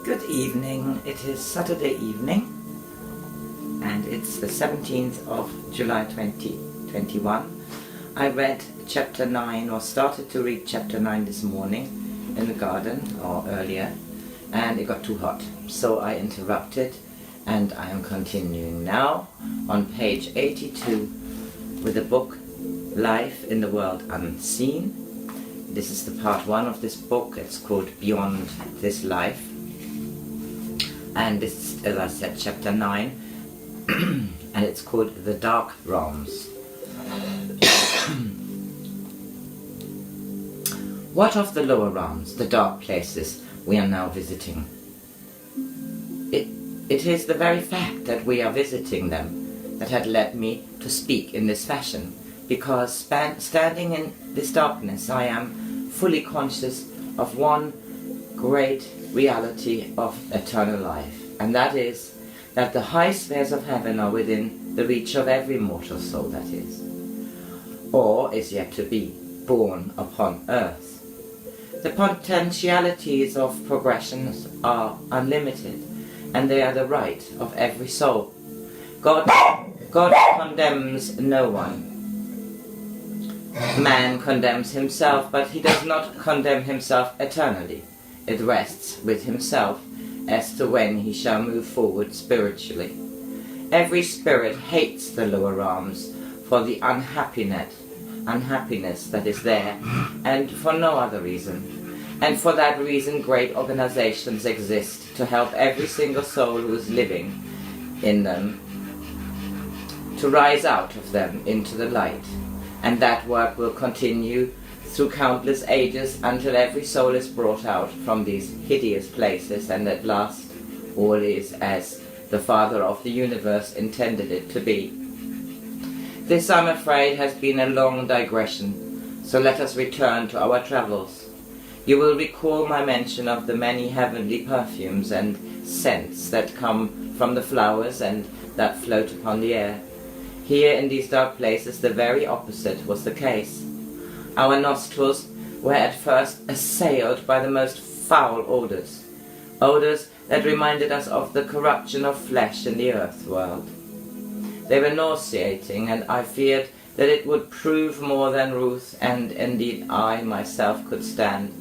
Good evening. It is Saturday evening and it's the 17th of July 2021. I read chapter 9 or started to read chapter 9 this morning in the garden or earlier, and it got too hot, so I interrupted and I am continuing now on page 82 with the book Life in the World Unseen. This is the part 1 of this book. It's called Beyond This Life. And this is, as I said, chapter 9, and it's called The Dark Realms. What of the lower realms, the dark places we are now visiting? It is the very fact that we are visiting them that had led me to speak in this fashion, because standing in this darkness I am fully conscious of one great reality of eternal life, and that is that the high spheres of heaven are within the reach of every mortal soul that is, or is yet to be, born upon earth. The potentialities of progression are unlimited, and they are the right of every soul. God condemns no one. Man condemns himself, but he does not condemn himself eternally. It rests with himself as to when he shall move forward spiritually. Every spirit hates the lower realms for the unhappiness that is there, and for no other reason. And for that reason great organizations exist to help every single soul who is living in them to rise out of them into the light. And that work will continue through countless ages until every soul is brought out from these hideous places, and at last all is as the Father of the universe intended it to be. This, I'm afraid, has been a long digression, so let us return to our travels. You will recall my mention of the many heavenly perfumes and scents that come from the flowers and that float upon the air. Here in these dark places the very opposite was the case. Our nostrils were at first assailed by the most foul odours that reminded us of the corruption of flesh in the earth world. They were nauseating, and I feared that it would prove more than Ruth and indeed I myself could stand.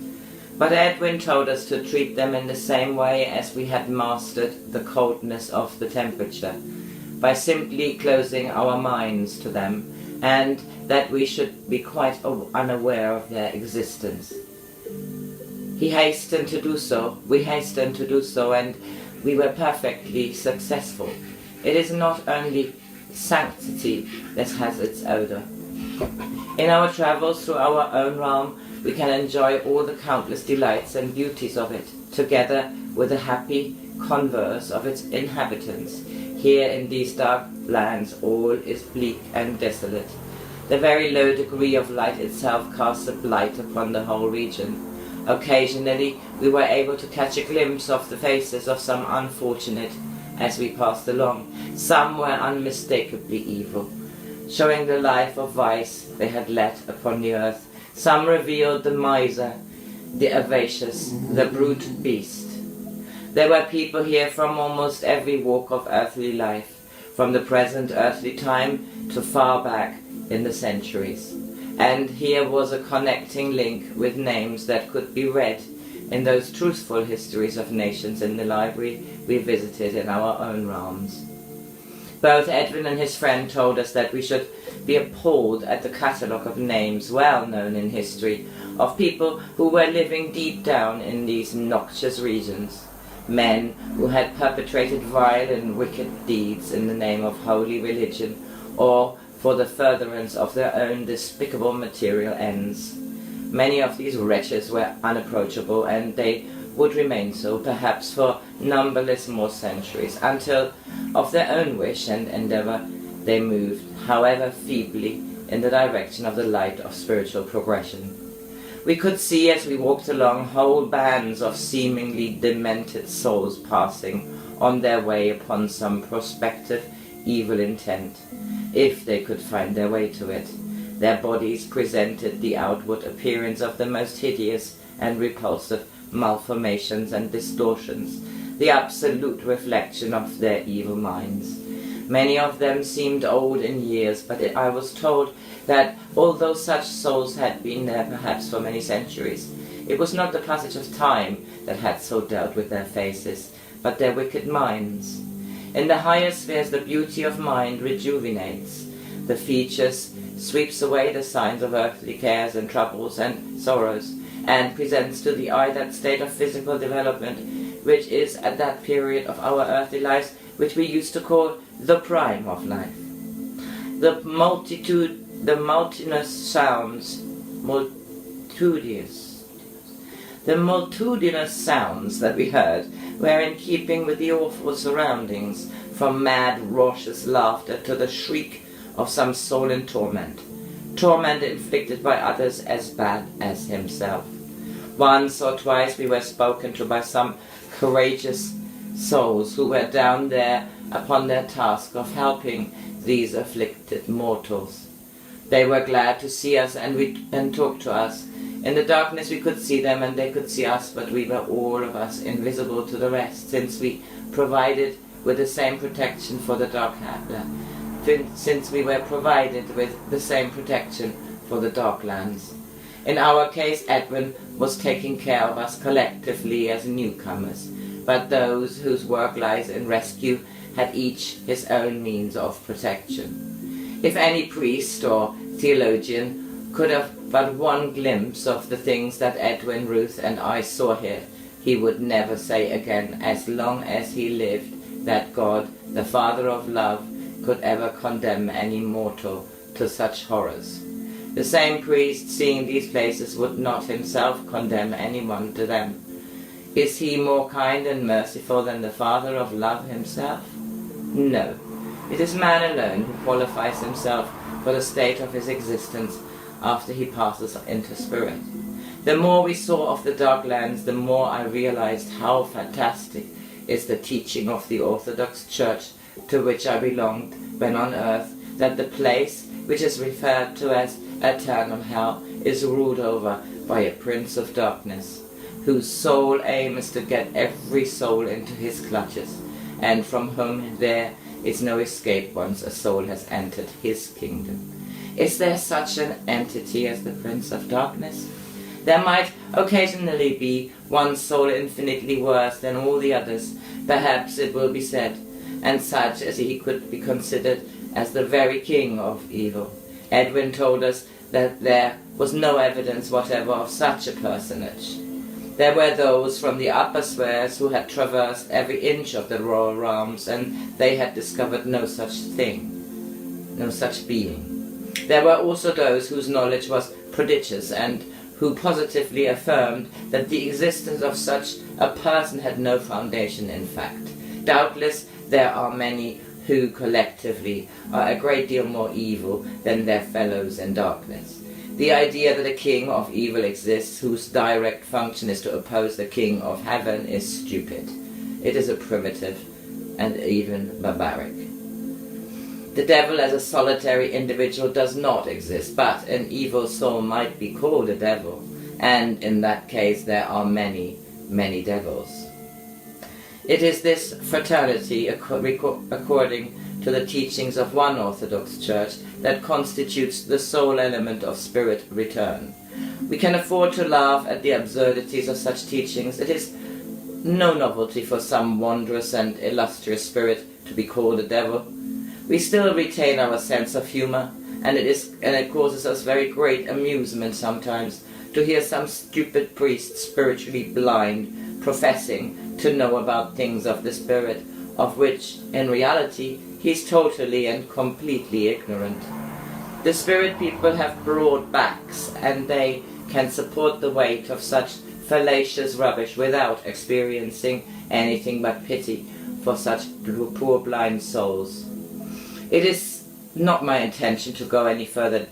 But Edwin told us to treat them in the same way as we had mastered the coldness of the temperature, by simply closing our minds to them, and that we should be quite unaware of their existence. We hastened to do so, and we were perfectly successful. It is not only sanctity that has its odour. In our travels through our own realm, we can enjoy all the countless delights and beauties of it, together with the happy converse of its inhabitants. Here in these dark lands all is bleak and desolate. The very low degree of light itself casts a blight upon the whole region. Occasionally we were able to catch a glimpse of the faces of some unfortunate as we passed along. Some were unmistakably evil, showing the life of vice they had led upon the earth. Some revealed the miser, the avaricious, the brute beast. There were people here from almost every walk of earthly life, from the present earthly time to far back in the centuries. And here was a connecting link with names that could be read in those truthful histories of nations in the library we visited in our own realms. Both Edwin and his friend told us that we should be appalled at the catalogue of names well known in history of people who were living deep down in these noxious regions. Men who had perpetrated vile and wicked deeds in the name of holy religion, or for the furtherance of their own despicable material ends. Many of these wretches were unapproachable, and they would remain so, perhaps for numberless more centuries, until of their own wish and endeavour they moved, however feebly, in the direction of the light of spiritual progression. We could see as we walked along whole bands of seemingly demented souls passing on their way upon some prospective evil intent, if they could find their way to it. Their bodies presented the outward appearance of the most hideous and repulsive malformations and distortions, the absolute reflection of their evil minds. Many of them seemed old in years, but I was told that although such souls had been there perhaps for many centuries, it was not the passage of time that had so dealt with their faces, but their wicked minds. In the higher spheres the beauty of mind rejuvenates the features, sweeps away the signs of earthly cares and troubles and sorrows, and presents to the eye that state of physical development which is at that period of our earthly lives which we used to call the prime of life. The multitudinous sounds that we heard were in keeping with the awful surroundings, from mad, raucous laughter to the shriek of some soul in torment inflicted by others as bad as himself. Once or twice we were spoken to by some courageous souls who were down there upon their task of helping these afflicted mortals. They were glad to see us and talk to us. In the darkness we could see them and they could see us, but we were all of us invisible to the rest, since we provided with the same protection for the dark lands. In our case, Edwin was taking care of us collectively as newcomers, but those whose work lies in rescue had each his own means of protection. If any priest or theologian could have but one glimpse of the things that Edwin, Ruth, and I saw here, he would never say again, as long as he lived, that God, the Father of love, could ever condemn any mortal to such horrors. The same priest, seeing these places, would not himself condemn anyone to them. Is he more kind and merciful than the Father of love himself? No. It is man alone who qualifies himself for the state of his existence after he passes into spirit. The more we saw of the dark lands, the more I realized how fantastic is the teaching of the Orthodox Church to which I belonged when on earth, that the place which is referred to as eternal hell is ruled over by a prince of darkness, whose sole aim is to get every soul into his clutches, and from whom there is no escape once a soul has entered his kingdom. Is there such an entity as the Prince of Darkness? There might occasionally be one soul infinitely worse than all the others, perhaps it will be said, and such as he could be considered as the very king of evil. Edwin told us that there was no evidence whatever of such a personage. There were those from the upper spheres who had traversed every inch of the royal realms, and they had discovered no such thing, no such being. There were also those whose knowledge was prodigious, and who positively affirmed that the existence of such a person had no foundation in fact. Doubtless there are many who collectively are a great deal more evil than their fellows in darkness. The idea that a king of evil exists whose direct function is to oppose the king of heaven is stupid. It is a primitive and even barbaric. The devil as a solitary individual does not exist, but an evil soul might be called a devil, and in that case there are many, many devils. It is this fraternity, according to the teachings of one Orthodox Church, that constitutes the sole element of spirit return. We can afford to laugh at the absurdities of such teachings. It is no novelty for some wondrous and illustrious spirit to be called a devil. We still retain our sense of humor, and it causes us very great amusement sometimes to hear some stupid priest, spiritually blind, professing to know about things of the spirit, of which, in reality, he is totally and completely ignorant. The spirit people have broad backs, and they can support the weight of such fallacious rubbish without experiencing anything but pity for such poor blind souls. It is not my intention to go any further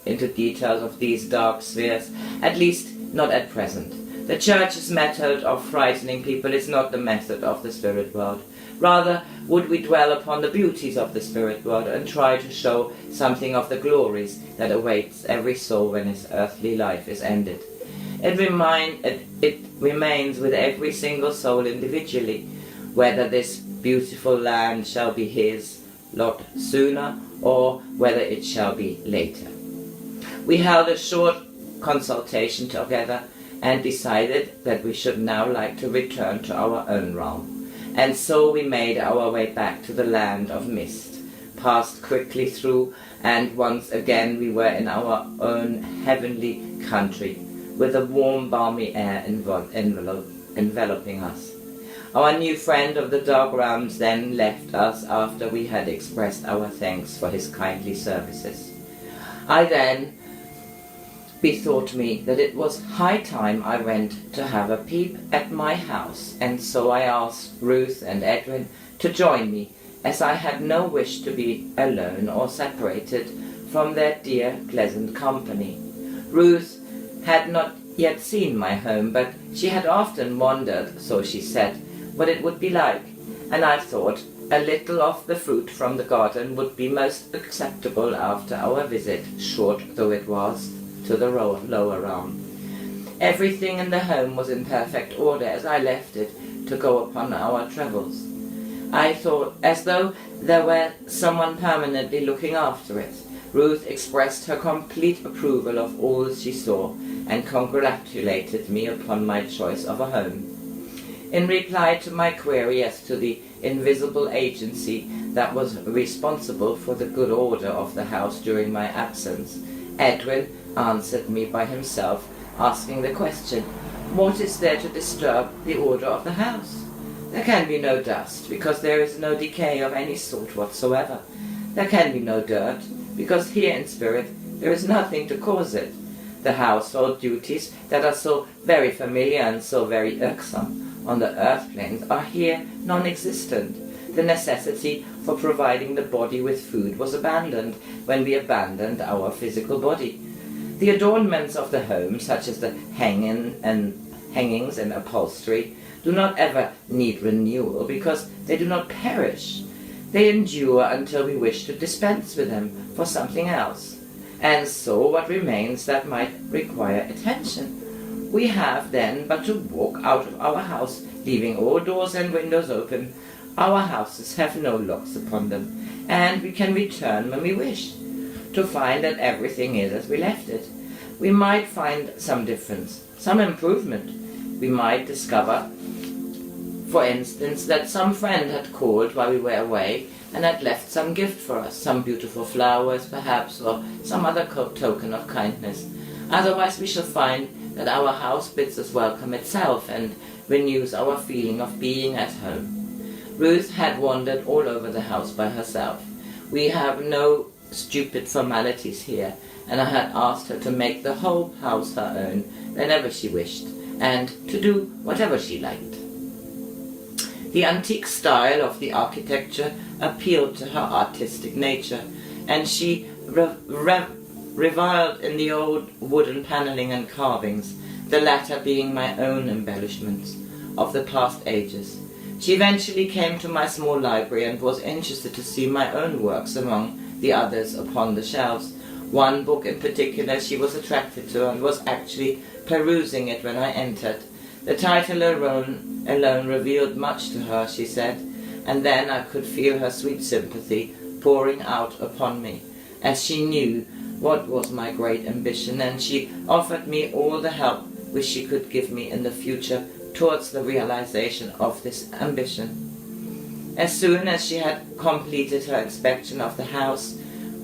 into details of these dark spheres, at least not at present. The Church's method of frightening people is not the method of the spirit world. Rather would we dwell upon the beauties of the spirit world and try to show something of the glories that awaits every soul when his earthly life is ended. It remains with every single soul individually, whether this beautiful land shall be his lot sooner or whether it shall be later. We held a short consultation together and decided that we should now like to return to our own realm, and so we made our way back to the land of mist, passed quickly through, and once again we were in our own heavenly country, with a warm balmy air enveloping us. Our new friend of the dog realms then left us after we had expressed our thanks for his kindly services. I then bethought me that it was high time I went to have a peep at my house, and so I asked Ruth and Edwin to join me, as I had no wish to be alone or separated from their dear pleasant company. Ruth had not yet seen my home, but she had often wondered, so she said, what it would be like, and I thought a little of the fruit from the garden would be most acceptable after our visit, short though it was, to the lower realm. Everything in the home was in perfect order as I left it to go upon our travels. I thought as though there were someone permanently looking after it. Ruth expressed her complete approval of all she saw and congratulated me upon my choice of a home. In reply to my query as to the invisible agency that was responsible for the good order of the house during my absence, Edwin answered me by himself, asking the question, what is there to disturb the order of the house? There can be no dust, because there is no decay of any sort whatsoever. There can be no dirt, because here in spirit there is nothing to cause it. The household duties that are so very familiar and so very irksome on the earth planes are here non-existent. The necessity for providing the body with food was abandoned when we abandoned our physical body. The adornments of the home, such as the hangings and upholstery, do not ever need renewal because they do not perish. They endure until we wish to dispense with them for something else. And so what remains that might require attention? We have then but to walk out of our house, leaving all doors and windows open. Our houses have no locks upon them, and we can return when we wish, to find that everything is as we left it. We might find some difference, some improvement. We might discover, for instance, that some friend had called while we were away and had left some gift for us, some beautiful flowers perhaps, or some other token of kindness. Otherwise we shall find that our house bids us welcome itself and renews our feeling of being at home. Ruth had wandered all over the house by herself. We have no stupid formalities here, and I had asked her to make the whole house her own whenever she wished, and to do whatever she liked. The antique style of the architecture appealed to her artistic nature, and she reviled in the old wooden panelling and carvings, the latter being my own embellishments of the past ages. She eventually came to my small library and was interested to see my own works among the others upon the shelves. One book in particular she was attracted to and was actually perusing it when I entered. The title alone revealed much to her, she said, and then I could feel her sweet sympathy pouring out upon me, as she knew what was my great ambition, and she offered me all the help which she could give me in the future towards the realization of this ambition. As soon as she had completed her inspection of the house,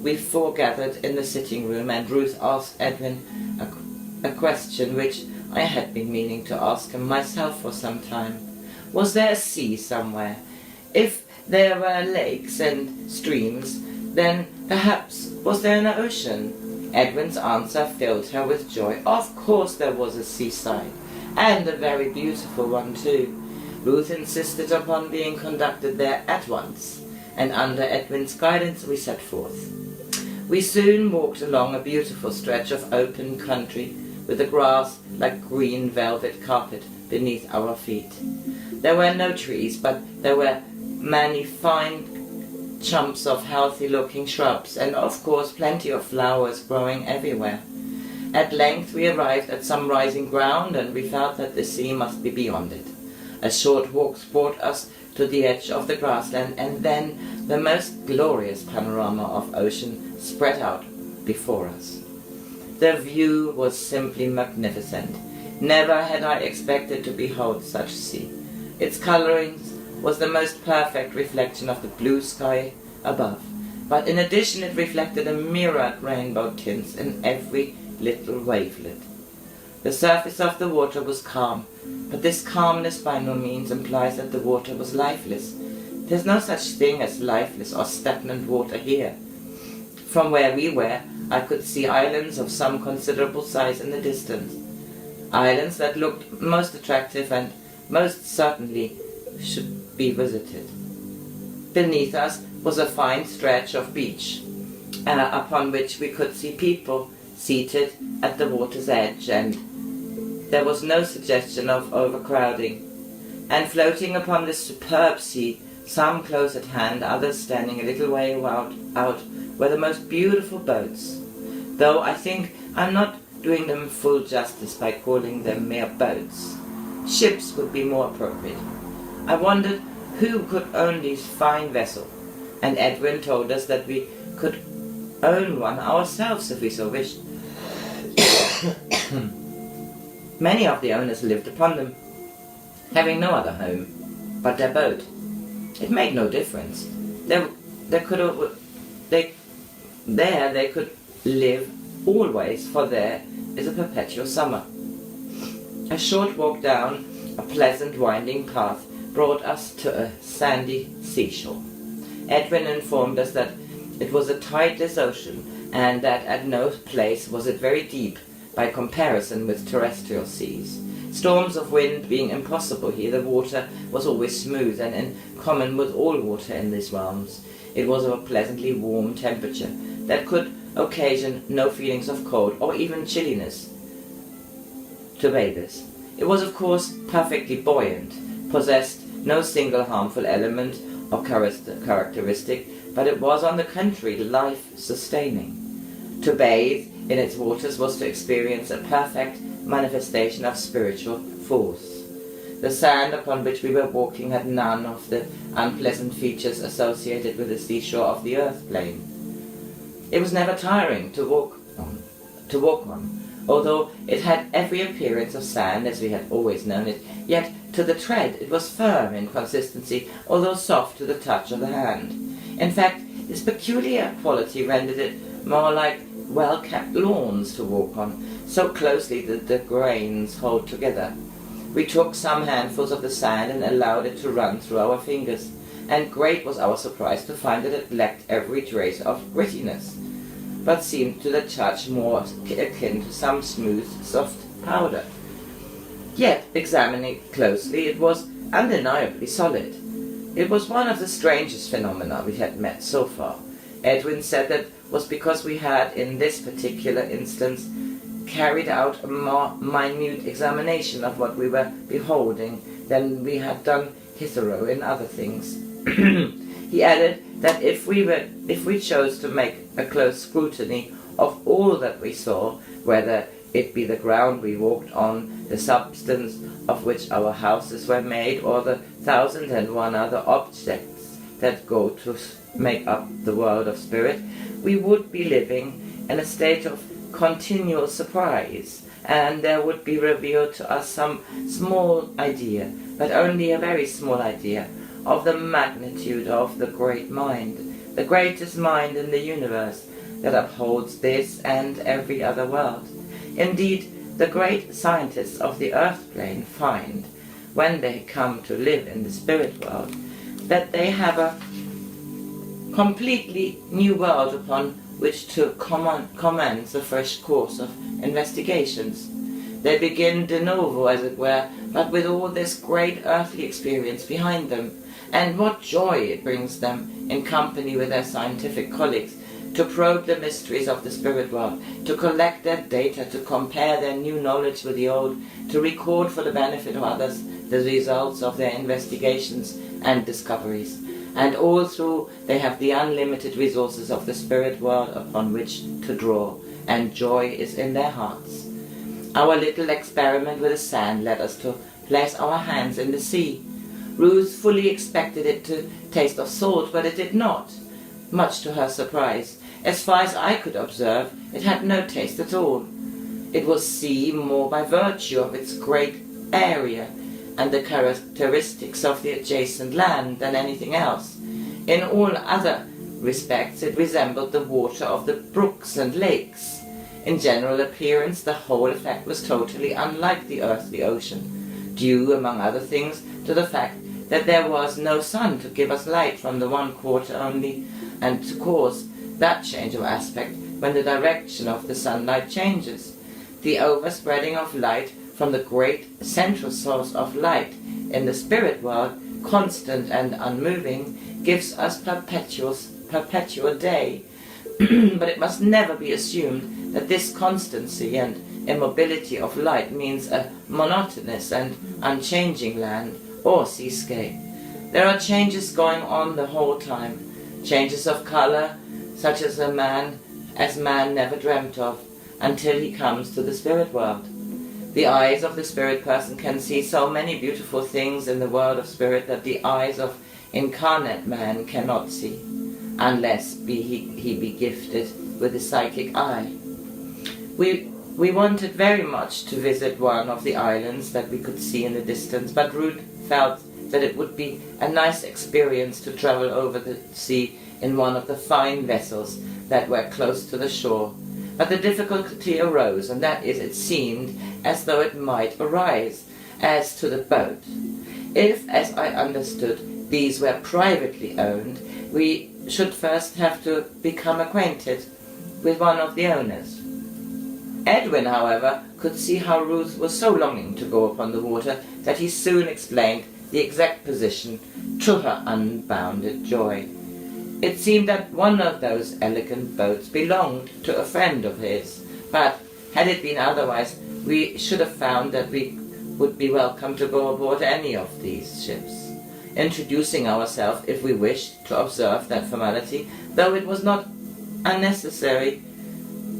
we foregathered in the sitting room, and Ruth asked Edwin a question which I had been meaning to ask him myself for some time. Was there a sea somewhere? If there were lakes and streams, then perhaps was there an ocean? Edwin's answer filled her with joy. Of course there was a seaside, and a very beautiful one too. Ruth insisted upon being conducted there at once, and under Edwin's guidance we set forth. We soon walked along a beautiful stretch of open country, with the grass like green velvet carpet beneath our feet. There were no trees, but there were many fine chumps of healthy-looking shrubs, and of course plenty of flowers growing everywhere. At length we arrived at some rising ground, and we felt that the sea must be beyond it. A short walk brought us to the edge of the grassland, and then the most glorious panorama of ocean spread out before us. The view was simply magnificent. Never had I expected to behold such sea. Its colourings was the most perfect reflection of the blue sky above, but in addition it reflected a myriad rainbow tints in every little wavelet. The surface of the water was calm, but this calmness by no means implies that the water was lifeless. There's no such thing as lifeless or stagnant water here. From where we were, I could see islands of some considerable size in the distance. Islands that looked most attractive and most certainly should be visited. Beneath us was a fine stretch of beach, upon which we could see people seated at the water's edge, and there was no suggestion of overcrowding. And floating upon this superb sea, some close at hand, others standing a little way out, were the most beautiful boats, though I think I'm not doing them full justice by calling them mere boats. Ships would be more appropriate. I wondered who could own this fine vessel, and Edwin told us that we could own one ourselves if we so wished. Many of the owners lived upon them, having no other home but their boat. It made no difference. They could live always, for there is a perpetual summer. A short walk down a pleasant winding path brought us to a sandy seashore. Edwin informed us that it was a tideless ocean, and that at no place was it very deep by comparison with terrestrial seas. Storms of wind being impossible here, the water was always smooth, and in common with all water in these realms, it was of a pleasantly warm temperature that could occasion no feelings of cold or even chilliness to bathers. It was of course perfectly buoyant, possessed no single harmful element or characteristic, but it was on the contrary life-sustaining. To bathe in its waters was to experience a perfect manifestation of spiritual force. The sand upon which we were walking had none of the unpleasant features associated with the seashore of the earth plane. It was never tiring to walk on, although it had every appearance of sand as we had always known it, yet to the tread it was firm in consistency, although soft to the touch of the hand. In fact, this peculiar quality rendered it more like well-kept lawns to walk on, so closely did the grains hold together. We took some handfuls of the sand and allowed it to run through our fingers, and great was our surprise to find that it lacked every trace of grittiness, but seemed to the touch more akin to some smooth, soft powder. Yet, examining it closely, it was undeniably solid. It was one of the strangest phenomena we had met so far. Edwin said that was because we had, in this particular instance, carried out a more minute examination of what we were beholding than we had done hitherto in other things. He added that if we chose to make a close scrutiny of all that we saw, whether it be the ground we walked on, the substance of which our houses were made, or the 1,001 other objects that go to make up the world of spirit, we would be living in a state of continual surprise, and there would be revealed to us some small idea, but only a very small idea, of the magnitude of the great mind, the greatest mind in the universe, that upholds this and every other world. Indeed, the great scientists of the earth plane find, when they come to live in the spirit world, that they have a completely new world upon which to commence a fresh course of investigations. They begin de novo, as it were, but with all this great earthly experience behind them. And what joy it brings them, in company with their scientific colleagues, to probe the mysteries of the spirit world, to collect their data, to compare their new knowledge with the old, to record for the benefit of others the results of their investigations and discoveries. And all through they have the unlimited resources of the spirit world upon which to draw, and joy is in their hearts. Our little experiment with the sand led us to place our hands in the sea. Ruth fully expected it to taste of salt, but it did not, much to her surprise. As far as I could observe, it had no taste at all. It was sea more by virtue of its great area and the characteristics of the adjacent land than anything else. In all other respects it resembled the water of the brooks and lakes. In general appearance the whole effect was totally unlike the earthly ocean, due, among other things, to the fact that there was no sun to give us light from the one quarter only, and to cause that change of aspect when the direction of the sunlight changes. The overspreading of light from the great central source of light in the spirit world, constant and unmoving, gives us perpetual day. But it must never be assumed that this constancy and immobility of light means a monotonous and unchanging land or seascape. There are changes going on the whole time, changes of color such as man never dreamt of, until he comes to the spirit world. The eyes of the spirit person can see so many beautiful things in the world of spirit that the eyes of incarnate man cannot see, unless he be gifted with a psychic eye. We wanted very much to visit one of the islands that we could see in the distance, but Ruth felt that it would be a nice experience to travel over the sea in one of the fine vessels that were close to the shore. But the difficulty arose, and that is, it seemed as though it might arise, as to the boat. If, as I understood, these were privately owned, we should first have to become acquainted with one of the owners. Edwin, however, could see how Ruth was so longing to go upon the water that he soon explained the exact position, to her unbounded joy. It seemed that one of those elegant boats belonged to a friend of his, but had it been otherwise, we should have found that we would be welcome to go aboard any of these ships, introducing ourselves if we wished to observe that formality, though it was not unnecessary,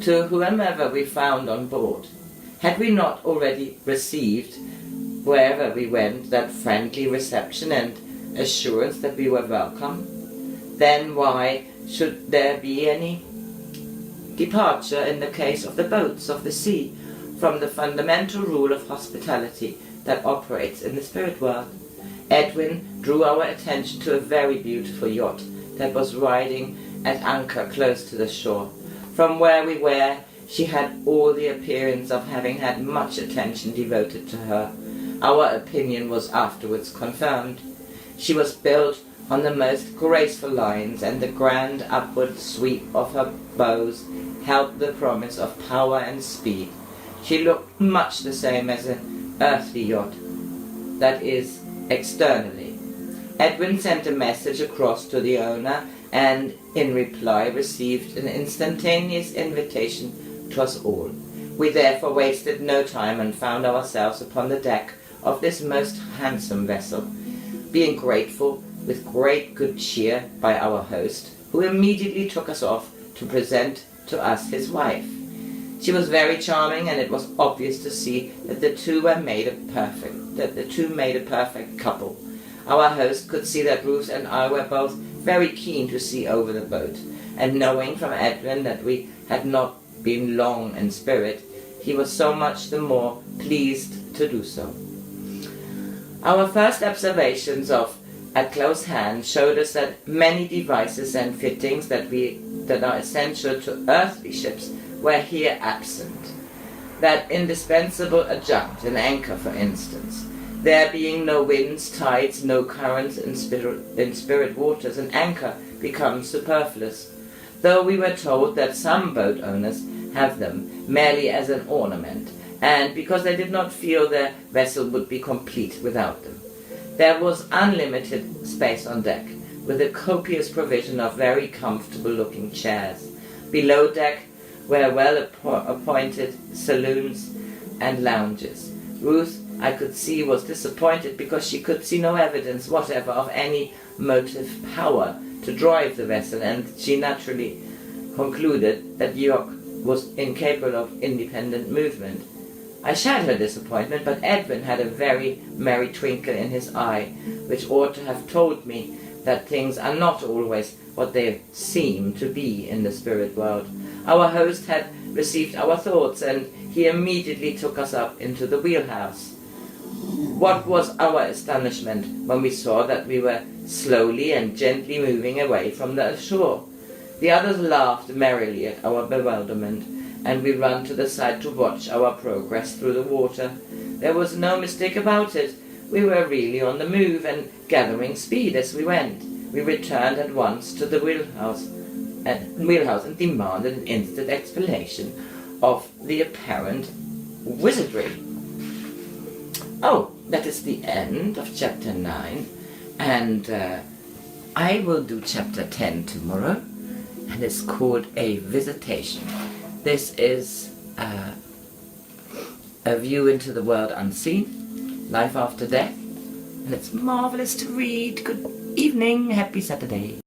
to whomever we found on board. Had we not already received, wherever we went, that friendly reception and assurance that we were welcome? Then why should there be any departure in the case of the boats of the sea from the fundamental rule of hospitality that operates in the spirit world? Edwin drew our attention to a very beautiful yacht that was riding at anchor close to the shore. From where we were, she had all the appearance of having had much attention devoted to her. Our opinion was afterwards confirmed. She was built on the most graceful lines, and the grand upward sweep of her bows held the promise of power and speed. She looked much the same as an earthly yacht, that is, externally. Edwin sent a message across to the owner, and in reply received an instantaneous invitation to us all. We therefore wasted no time and found ourselves upon the deck of this most handsome vessel, being grateful with great good cheer by our host, who immediately took us off to present to us his wife. She was very charming, and it was obvious to see that the two made a perfect couple. Our host could see that Ruth and I were both very keen to see over the boat, and knowing from Edwin that we had not been long in spirit, he was so much the more pleased to do so. Our first observations at close hand showed us that many devices and fittings that are essential to earthly ships were here absent. That indispensable adjunct, an anchor for instance. There being no winds, tides, no currents in spirit waters, an anchor becomes superfluous, though we were told that some boat owners have them merely as an ornament, and because they did not feel their vessel would be complete without them. There was unlimited space on deck, with a copious provision of very comfortable-looking chairs. Below deck were well-appointed saloons and lounges. Ruth, I could see, was disappointed because she could see no evidence whatever of any motive power to drive the vessel, and she naturally concluded that was incapable of independent movement. I shared her disappointment, but Edwin had a very merry twinkle in his eye, which ought to have told me that things are not always what they seem to be in the spirit world. Our host had received our thoughts, and he immediately took us up into the wheelhouse. What was our astonishment when we saw that we were slowly and gently moving away from the shore. The others laughed merrily at our bewilderment, and we ran to the side to watch our progress through the water. There was no mistake about it. We were really on the move and gathering speed as we went. We returned at once to the wheelhouse and demanded an instant explanation of the apparent wizardry. Oh, that is the end of chapter 9, and I will do chapter 10 tomorrow, and it's called A Visitation. This is a view into the world unseen, life after death, and it's marvelous to read. Good evening, happy Saturday.